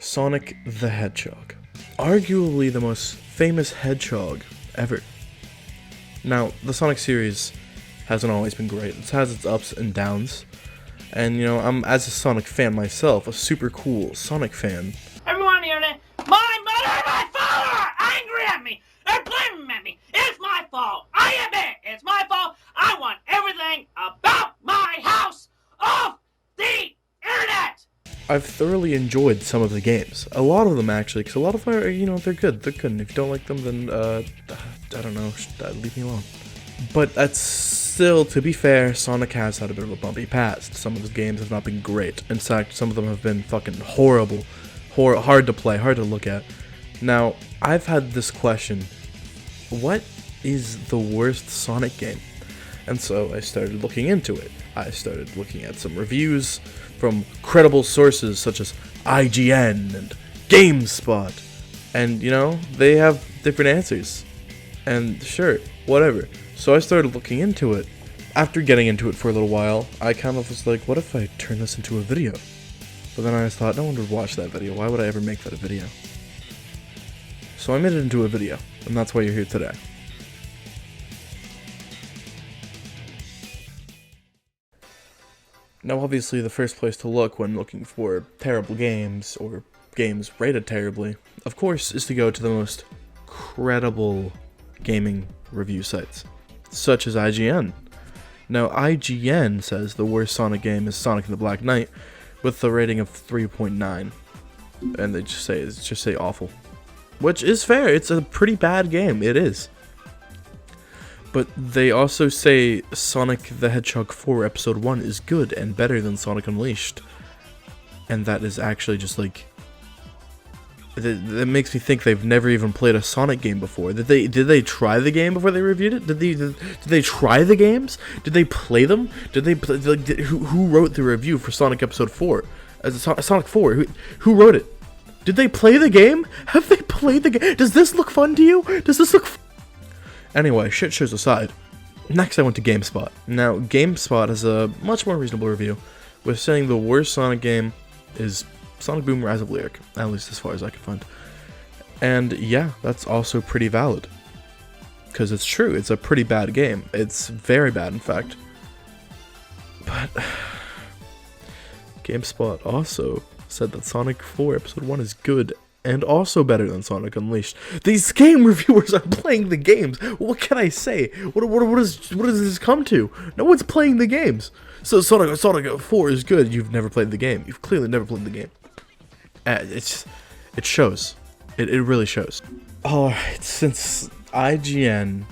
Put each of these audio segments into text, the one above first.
Sonic the Hedgehog. Arguably the most famous hedgehog ever. Now, the Sonic series hasn't always been great. It has its ups and downs. And, you know, I'm, as a Sonic fan myself, a super cool Sonic fan. Everyone on the internet, my mother and my father are angry at me. They're blaming at me. It's my fault. I admit it's my fault. I want everything about my house off the internet. I've thoroughly enjoyed some of the games. A lot of them, actually, because a lot of them are, you know, they're good. They're good. And if you don't like them, then, I don't know, leave me alone. But that's still, to be fair, Sonic has had a bit of a bumpy past. Some of his games have not been great. In fact, some of them have been fucking horrible. Hard to play, hard to look at. Now, I've had this question. What is the worst Sonic game? And so I started looking into it. I started looking at some reviews from credible sources such as IGN and GameSpot. And, you know, they have different answers. And sure, whatever. So I started looking into it. After getting into it for a little while, I kind of was like, what if I turn this into a video? But then I just thought, no one would watch that video. Why would I ever make that a video? So I made it into a video, and that's why you're here today. Now, obviously, the first place to look when looking for terrible games, or games rated terribly, of course, is to go to the most credible gaming review sites, such as IGN. Now, IGN says the worst Sonic game is Sonic and the Black Knight, with a rating of 3.9, and they just say awful, which is fair. It's a pretty bad game. It is. But they also say Sonic the Hedgehog 4 Episode 1 is good and better than Sonic Unleashed. And that is actually just like... That makes me think they've never even played a Sonic game before. Did they try the game before they reviewed it? Did they try the games? Did they play them? Did they play, like, who wrote the review for Sonic Episode 4? Sonic 4, who wrote it? Did they play the game? Have they played the game? Does this look fun to you? Does this look Anyway, shit shows aside. Next I went to GameSpot. Now, GameSpot has a much more reasonable review, with saying the worst Sonic game is Sonic Boom Rise of Lyric, at least as far as I can find. And yeah, that's also pretty valid. Because it's true, it's a pretty bad game. It's very bad, in fact. But GameSpot also said that Sonic 4 Episode 1 is good and also better than Sonic Unleashed. These game reviewers are playing the games. What can I say? What does this come to? No one's playing the games. So Sonic 4 is good. You've never played the game. You've clearly never played the game. It shows. It really shows. Alright, since IGN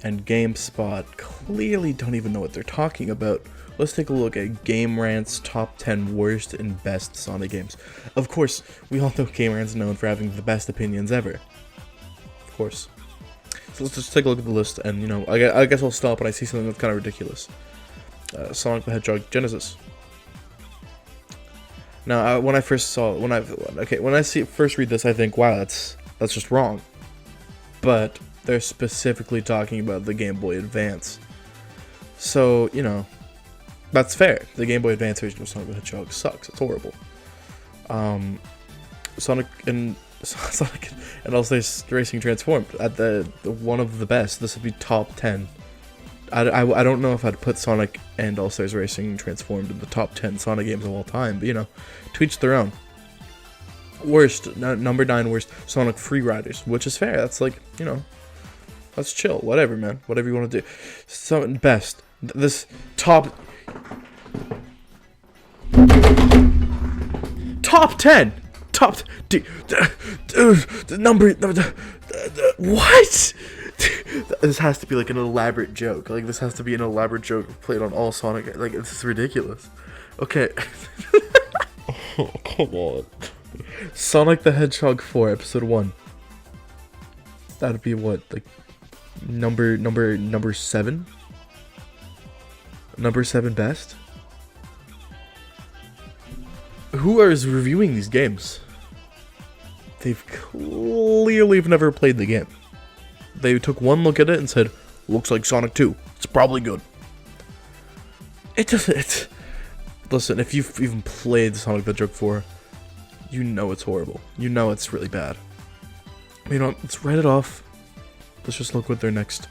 and GameSpot clearly don't even know what they're talking about, let's take a look at Game Rant's top 10 worst and best Sonic games. Of course, we all know Game Rant's known for having the best opinions ever. Of course. So let's just take a look at the list, and, you know, I guess I'll stop when I see something that's kind of ridiculous. Sonic the Hedgehog Genesis. Now, when I first first read this, I think, wow, that's just wrong. But they're specifically talking about the Game Boy Advance. So, you know, that's fair. The Game Boy Advance version of Sonic the Hedgehog sucks. It's horrible. Sonic and All-Stars Racing Transformed at the one of the best. This would be top 10. I don't know if I'd put Sonic and All-Stars Racing Transformed in the top 10 Sonic games of all time, but, you know, to each their own. Worst, number 9 worst, Sonic Free Riders, which is fair. That's like, you know, that's chill. Whatever, man. Whatever you want to do. Something best. This top 10. What? This has to be like an elaborate joke. Like, this has to be an elaborate joke played on all Sonic. Like, this is ridiculous. Okay. Oh, come on. Sonic the Hedgehog 4 Episode 1. That'd be what, like number 7? Number 7 best? Who is reviewing these games? They've clearly never played the game. They took one look at it and said, looks like Sonic 2. It's probably good. It doesn't. Listen, if you've even played Sonic the Hedgehog 4, you know it's horrible. You know it's really bad. You know, let's write it off. Let's just look what their next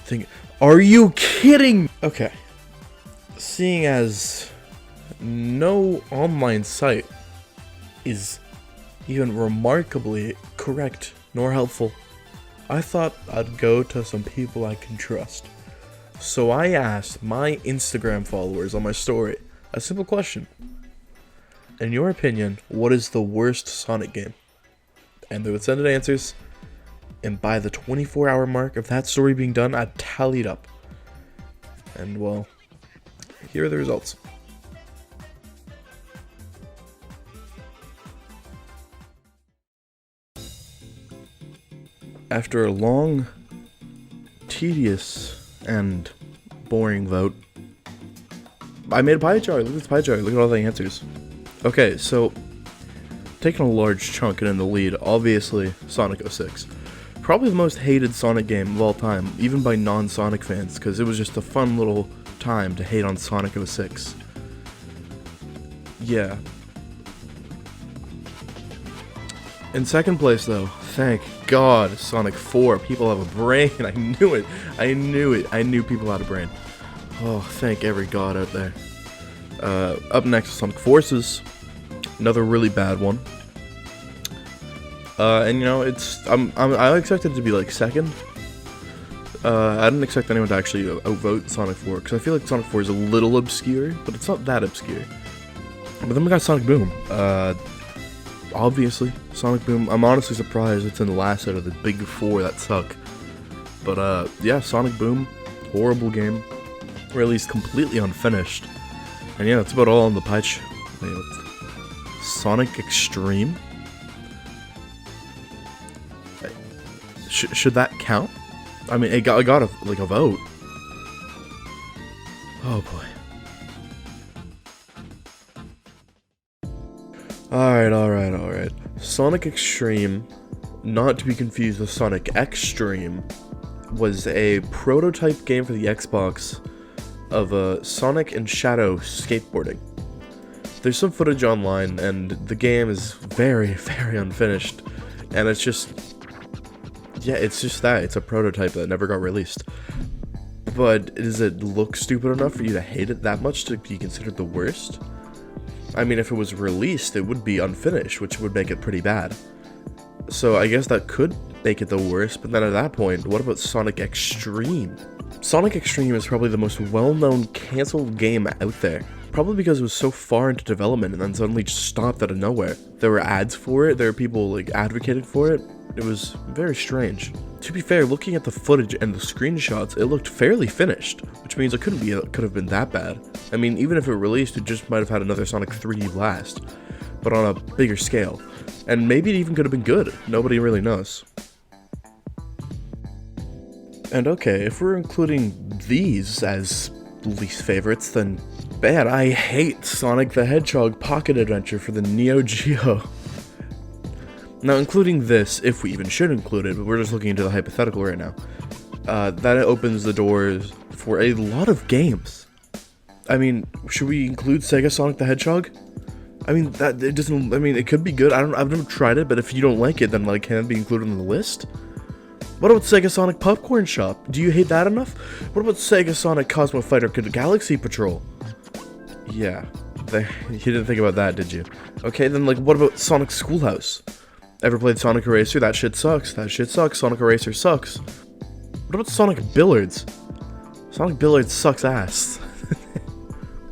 thing. Are you kidding? Okay. Seeing as no online site is even remarkably correct nor helpful, I thought I'd go to some people I can trust. So I asked my Instagram followers on my story a simple question. In your opinion, what is the worst Sonic game? And they would send in answers, and by the 24-hour mark of that story being done, I tallied up. And well, here are the results. After a long, tedious, and boring vote, I made a pie chart. Look at this pie chart. Look at all the answers. Okay, so taking a large chunk and in the lead, obviously Sonic 06. Probably the most hated Sonic game of all time, even by non-Sonic fans, because it was just a fun little time to hate on Sonic 06. Yeah. In second place, though, thank God, Sonic 4. People have a brain. I knew it. I knew it. I knew people had a brain. Oh, thank every god out there. Up next is Sonic Forces. Another really bad one. And you know, I expected it to be like second. I didn't expect anyone to actually outvote Sonic 4, because I feel like Sonic 4 is a little obscure, but it's not that obscure. But then we got Sonic Boom. Obviously, Sonic Boom. I'm honestly surprised it's in the last out of the big four that suck. But yeah, Sonic Boom, horrible game, or at least completely unfinished. And yeah, that's about all on the pie chart. Sonic Extreme. Should that count? I mean, it got a vote. Oh boy. Alright. Sonic Extreme, not to be confused with Sonic Extreme, was a prototype game for the Xbox of Sonic and Shadow skateboarding. There's some footage online, and the game is very, very unfinished, and it's just, yeah, it's just that. It's a prototype that never got released. But does it look stupid enough for you to hate it that much to be considered the worst? I mean, if it was released, it would be unfinished, which would make it pretty bad. So I guess that could make it the worst, but then at that point, what about Sonic Extreme? Sonic Extreme is probably the most well-known cancelled game out there. Probably because it was so far into development and then suddenly just stopped out of nowhere. There were ads for it, there were people like advocating for it. It was very strange. To be fair, looking at the footage and the screenshots, it looked fairly finished, which means it could have been that bad. I mean, even if it released, it just might have had another Sonic 3D blast, but on a bigger scale. And maybe it even could have been good. Nobody really knows. And okay, if we're including these as least favorites, then bad. I hate Sonic the Hedgehog Pocket Adventure for the Neo Geo. Now, including this, if we even should include it, but we're just looking into the hypothetical right now, that opens the doors for a lot of games. I mean, should we include Sega Sonic the Hedgehog? I mean, it could be good. I've never tried it, but if you don't like it, then like, can it be included on the list? What about Sega Sonic Popcorn Shop? Do you hate that enough? What about Sega Sonic Cosmo Fighter Galaxy Patrol? Yeah, you didn't think about that, did you? Okay, then like, what about Sonic Schoolhouse? Ever played Sonic Eraser? That shit sucks. Sonic Eraser sucks. What about Sonic Billiards? Sonic Billiards sucks ass.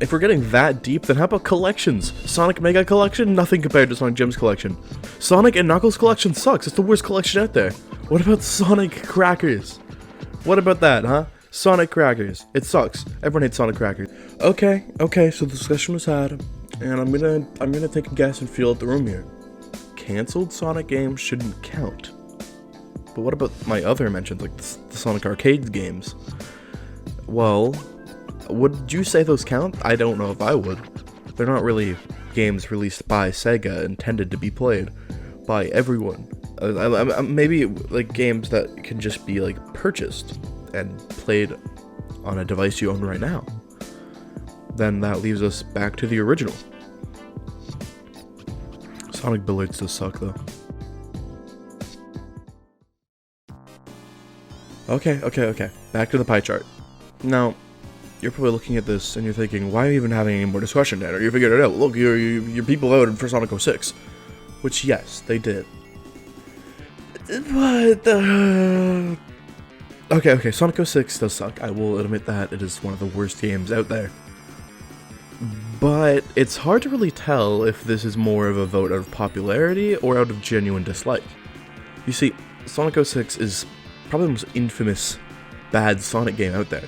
If we're getting that deep, then how about collections? Sonic Mega Collection? Nothing compared to Sonic Gems Collection. Sonic and Knuckles Collection sucks. It's the worst collection out there. What about Sonic Crackers? What about that, huh? Sonic Crackers. It sucks. Everyone hates Sonic Crackers. Okay, so the discussion was had, and I'm gonna take a guess and feel out the room here. Cancelled Sonic games shouldn't count. But what about my other mentions, like the Sonic Arcade games? Well, would you say those count? I don't know if I would. They're not really games released by Sega intended to be played by everyone. Maybe like games that can just be like purchased and played on a device you own right now. Then that leaves us back to the original. Sonic Billiards does suck, though. Okay. Back to the pie chart. Now, you're probably looking at this and you're thinking, why are you even having any more discussion, Dan? Or you figured it out. Look, your people voted for Sonic 06. Which, yes, they did. But, Okay, Sonic 06 does suck. I will admit that. It is one of the worst games out there. But it's hard to really tell if this is more of a vote out of popularity or out of genuine dislike. You see, Sonic 06 is probably the most infamous bad Sonic game out there.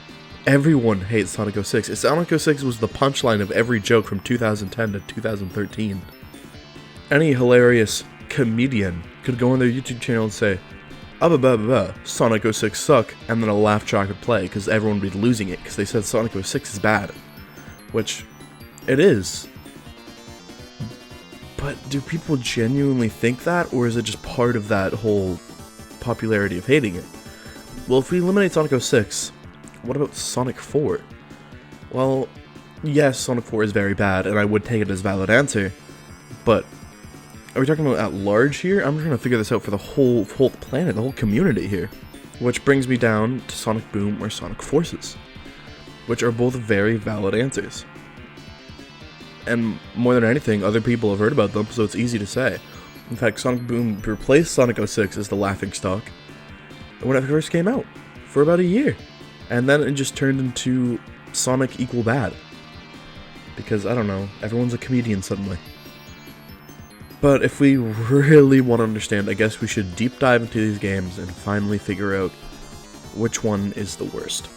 Everyone hates Sonic 06. Sonic 06 was the punchline of every joke from 2010 to 2013. Any hilarious comedian could go on their YouTube channel and say, Sonic 06 suck, and then a laugh track would play, because everyone would be losing it, because they said Sonic 06 is bad. Which, it is. But do people genuinely think that, or is it just part of that whole popularity of hating it? Well, if we eliminate Sonic 06, what about Sonic 4? Well, yes, Sonic 4 is very bad, and I would take it as a valid answer, but are we talking about at large here? I'm trying to figure this out for the whole planet, the whole community here. Which brings me down to Sonic Boom or Sonic Forces, which are both very valid answers. And more than anything, other people have heard about them, so it's easy to say. In fact, Sonic Boom replaced Sonic 06 as the laughingstock when it first came out, for about a year. And then it just turned into Sonic equal bad. Because, I don't know, everyone's a comedian suddenly. But if we really want to understand, I guess we should deep dive into these games and finally figure out which one is the worst.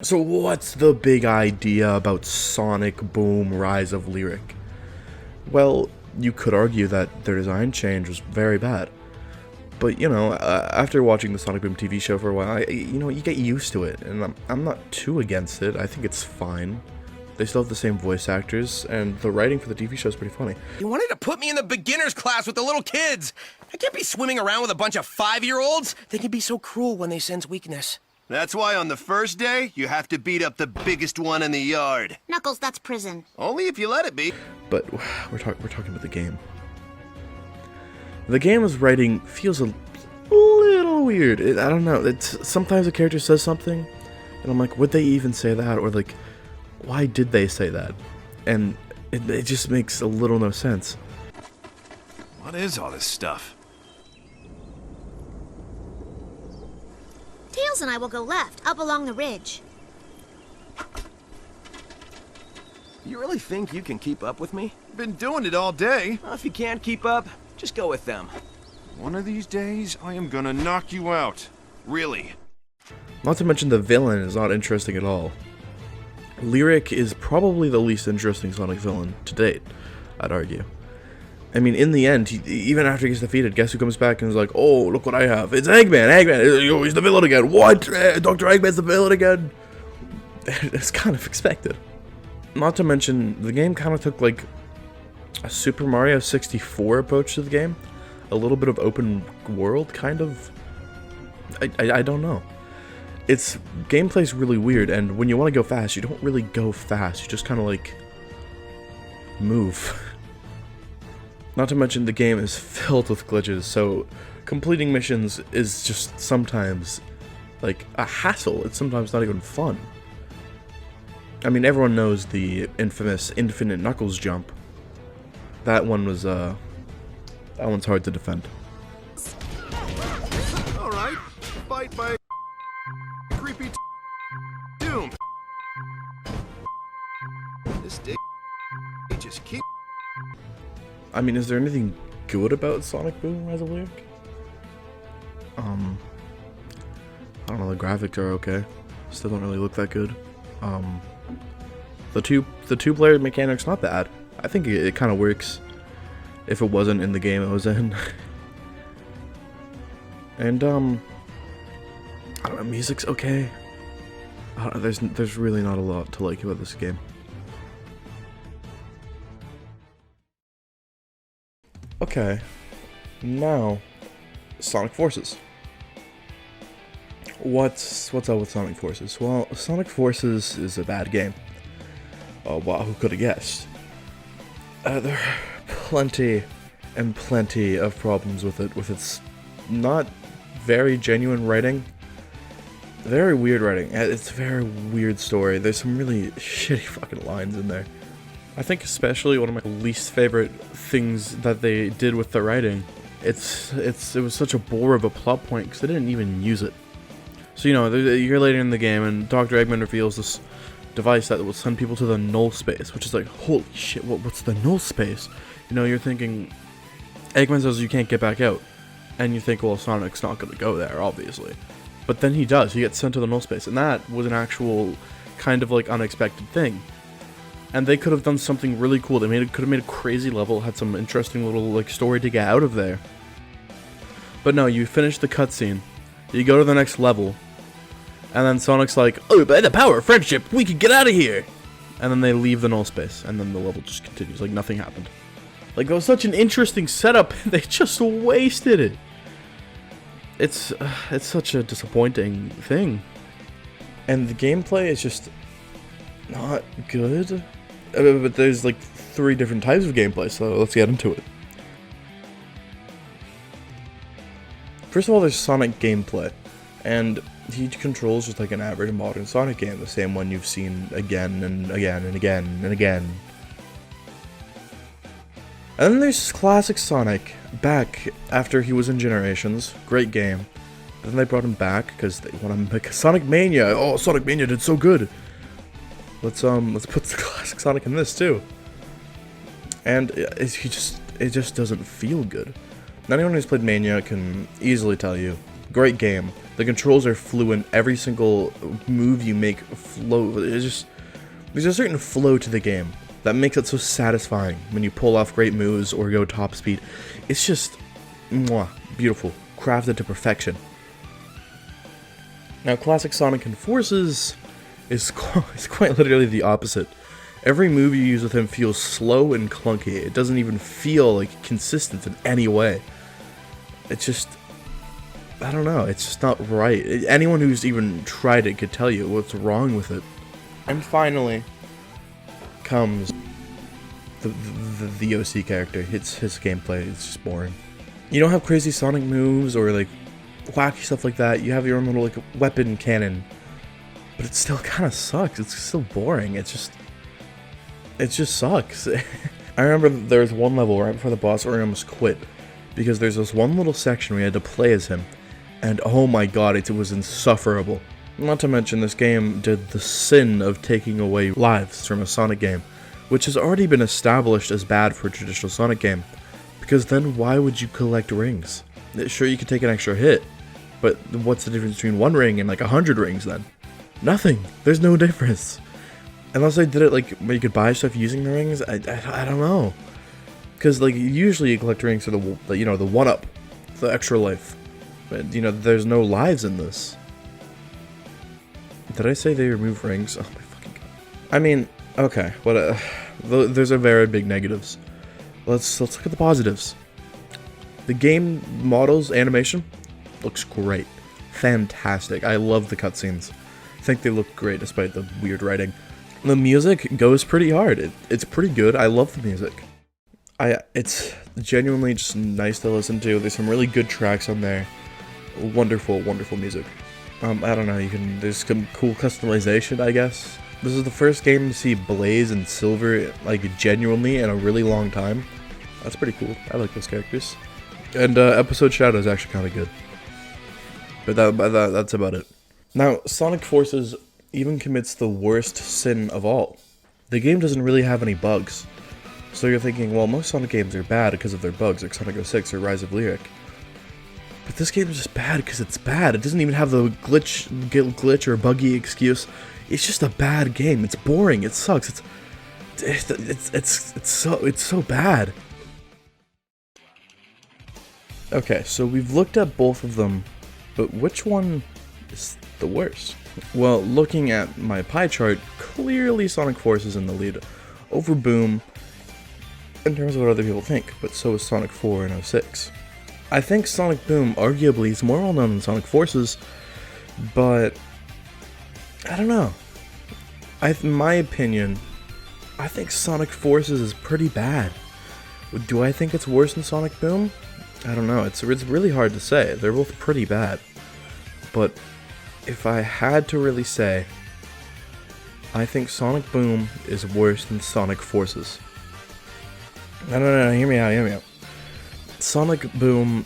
So what's the big idea about Sonic Boom Rise of Lyric? Well, you could argue that their design change was very bad. But, you know, after watching the Sonic Boom TV show for a while, you get used to it, and I'm not too against it. I think it's fine. They still have the same voice actors, and the writing for the TV show is pretty funny. You wanted to put me in the beginner's class with the little kids. I can't be swimming around with a bunch of 5-year-olds. They can be so cruel when they sense weakness. That's why on the first day, you have to beat up the biggest one in the yard. Knuckles, that's prison. Only if you let it be. But we're talking about the game. The game's writing feels a little weird. I don't know. Sometimes a character says something, and I'm like, would they even say that? Or like, why did they say that? And it just makes a little no sense. What is all this stuff? Tails and I will go left, up along the ridge. You really think you can keep up with me? Been doing it all day. Well, if you can't keep up, just go with them. One of these days, I am gonna knock you out. Really. Not to mention the villain is not interesting at all. Lyric is probably the least interesting Sonic villain to date, I'd argue. I mean, in the end, even after he gets defeated, guess who comes back and is like, oh, look what I have. It's Eggman! He's the villain again! What? Dr. Eggman's the villain again! It's kind of expected. Not to mention, the game kind of took, like, a Super Mario 64 approach to the game. A little bit of open world, kind of. I don't know. Its gameplay's really weird, and when you want to go fast, you don't really go fast. You just kind of, like, move. Not to mention the game is filled with glitches, so completing missions is just sometimes, like, a hassle. It's sometimes not even fun. I mean, everyone knows the infamous Infinite Knuckles jump. That one was, that one's hard to defend. Alright, fight by creepy doom. This day just keep. I mean, is there anything good about Sonic Boom Rise of Lyric? I don't know, the graphics are okay. Still don't really look that good. The two-player mechanic's not bad. I think it kind of works if it wasn't in the game it was in. And, I don't know, music's okay. There's really not a lot to like about this game. Okay, now, Sonic Forces. What's up with Sonic Forces? Well, Sonic Forces is a bad game. Oh wow, who could have guessed? There are plenty and plenty of problems with it, with its not very genuine writing. Very weird writing. It's a very weird story. There's some really shitty fucking lines in there. I think especially one of my least favorite things that they did with the writing. It was such a bore of a plot point because they didn't even use it. So, you know, a year later in the game, and Dr. Eggman reveals this device that will send people to the null space, which is like, holy shit, what's the null space? You know, you're thinking, Eggman says you can't get back out. And you think, well, Sonic's not going to go there, obviously. But then he does. He gets sent to the null space. And that was an actual kind of like unexpected thing. And they could have done something really cool. They could have made a crazy level, had some interesting little like story to get out of there. But no, you finish the cutscene, you go to the next level, and then Sonic's like, oh, by the power of friendship, we can get out of here! And then they leave the null space, and then the level just continues, like nothing happened. Like, that was such an interesting setup, and they just wasted it. It's such a disappointing thing. And the gameplay is just not good. But there's like 3 different types of gameplay, so let's get into it. First of all, there's Sonic gameplay, and he controls just like an average modern Sonic game, the same one you've seen again and again and again and again. And then there's classic Sonic, back after he was in Generations, great game. But then they brought him back because they want to make Sonic Mania. Oh, Sonic Mania did so good. Let's put the classic Sonic in this too. And it just doesn't feel good. Anyone who's played Mania can easily tell you, great game. The controls are fluent. Every single move you make flow. There's a certain flow to the game that makes it so satisfying when you pull off great moves or go top speed. It's just beautiful, crafted to perfection. Now, classic Sonic and Forces is quite literally the opposite. Every move you use with him feels slow and clunky. It doesn't even feel like consistent in any way. It's just, I don't know, it's just not right. Anyone who's even tried it could tell you what's wrong with it. And finally comes the OC character. His gameplay is just boring. You don't have crazy Sonic moves or like wacky stuff like that. You have your own little like weapon cannon, but it still kind of sucks. It's still boring. It just sucks. I remember there was one level right before the boss where I almost quit because there's this one little section where you had to play as him, and oh my god, it was insufferable. Not to mention, this game did the sin of taking away lives from a Sonic game, which has already been established as bad for a traditional Sonic game, because then why would you collect rings? Sure, you could take an extra hit, but what's the difference between 1 ring and like 100 rings then? Nothing. There's no difference. Unless they did it like where you could buy stuff using the rings, I don't know. Because like usually you collect rings for the 1-up, the extra life. But you know, there's no lives in this. Did I say they remove rings? Oh my fucking god. I mean, okay, there's a very big negatives. Let's look at the positives. The game models animation looks great. Fantastic. I love the cutscenes. I think they look great despite the weird writing. The music goes pretty hard. It's pretty good. I love the music. It's genuinely just nice to listen to. There's some really good tracks on there. Wonderful, wonderful music. I don't know, there's some cool customization, I guess. This is the first game to see Blaze and Silver, like, genuinely in a really long time. That's pretty cool. I like those characters. And, Episode Shadow is actually kind of good. But that's about it. Now, Sonic Forces even commits the worst sin of all. The game doesn't really have any bugs. So you're thinking, well, most Sonic games are bad because of their bugs, like Sonic 06 or Rise of Lyric. But this game is just bad because it's bad. It doesn't even have the glitch or buggy excuse. It's just a bad game. It's boring. It sucks. It's so bad. Okay, so we've looked at both of them, but which one is the worst? Well, looking at my pie chart, clearly Sonic Forces is in the lead over Boom in terms of what other people think, but so is Sonic 4 and 06. I think Sonic Boom arguably is more well known than Sonic Forces, but I don't know. In my opinion, I think Sonic Forces is pretty bad. Do I think it's worse than Sonic Boom? I don't know. It's really hard to say. They're both pretty bad. But if I had to really say, I think Sonic Boom is worse than Sonic Forces. No, hear me out. Sonic Boom,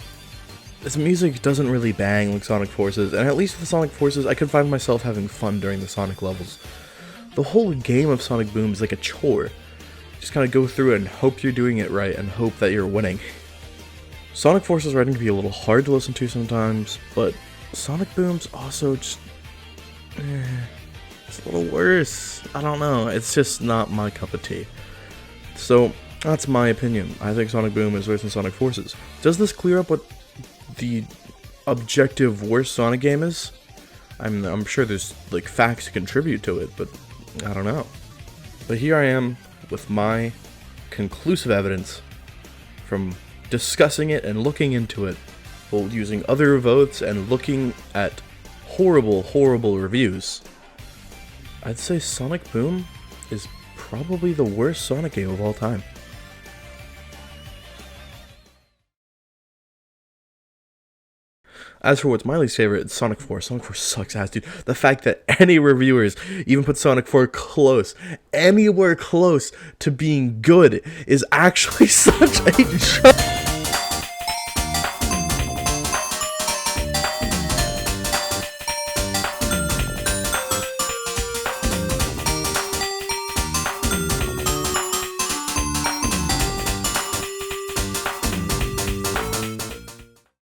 its music doesn't really bang like Sonic Forces, and at least with Sonic Forces, I could find myself having fun during the Sonic levels. The whole game of Sonic Boom is like a chore. Just kind of go through it and hope you're doing it right and hope that you're winning. Sonic Forces writing can be a little hard to listen to sometimes, but Sonic Boom's also just... it's a little worse. I don't know, it's just not my cup of tea. So, that's my opinion. I think Sonic Boom is worse than Sonic Forces. Does this clear up what the objective worst Sonic game is? I'm sure there's like facts to contribute to it, but I don't know. But here I am with my conclusive evidence from discussing it and looking into it, while using other votes and looking at horrible reviews. I'd say Sonic Boom is probably the worst Sonic game of all time. As for what's my least favorite, it's Sonic 4. Sonic 4 sucks ass, dude. The fact that any reviewers even put Sonic 4 anywhere close to being good, is actually such a joke.